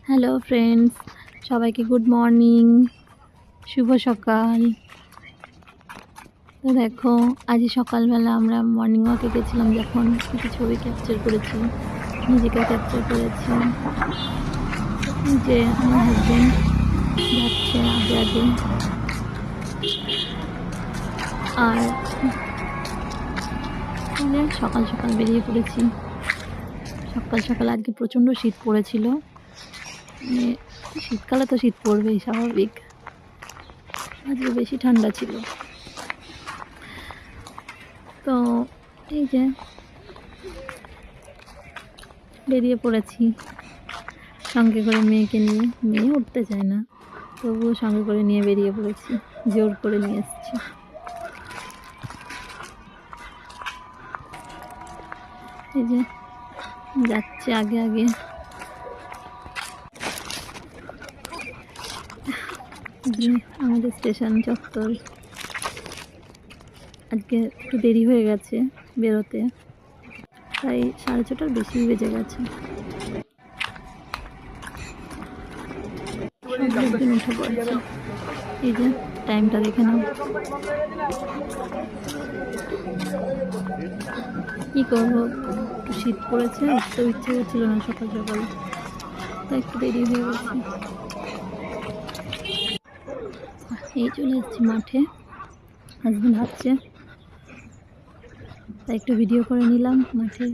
Hello friends, সবাইকে good morning, শুভ সকাল। তো দেখো, আজ সকালবেলা আমরা মর্নিং ওয়াকে গেছিলাম, যখন কিছু ছবি ক্যাপচার করেছি, নিজেকেও ক্যাপচার করেছি। এই যে আমার হাজব্যান্ড যাচ্ছে আগে আগে, আর সকাল সকাল বেরিয়ে পড়েছি। সকাল সকাল আজকে প্রচণ্ড শীত পড়েছিল, মানে শীতকালে তো শীত পড়বেই, স্বাভাবিক। আজকে বেশি ঠান্ডা ছিল। তো এই যে বেরিয়ে পড়েছি সঙ্গে করে মেয়েকে নিয়ে। মেয়ে উঠতে চায় না, তবুও সঙ্গে করে নিয়ে বেরিয়ে পড়েছি, জোর করে নিয়ে এসেছি। এই যে যাচ্ছে আগে আগে। আমাদের স্টেশন চত্বর। আজকে একটু দেরি হয়ে গেছে বেরোতে, প্রায় 6:30টার বেশি বেজে গেছে। সব উঠে পড়েছে। এই যে টাইমটা দেখে নাও। কি করবো, একটু শীত পড়েছে, উঠতেও ইচ্ছে করছিল না সকাল সকাল, তাই একটু দেরি হয়ে গেছে। এই চলে এসেছি মাঠে, হাজবেন্ড হাঁটছে, তাই একটু ভিডিও করে নিলাম মাঠে।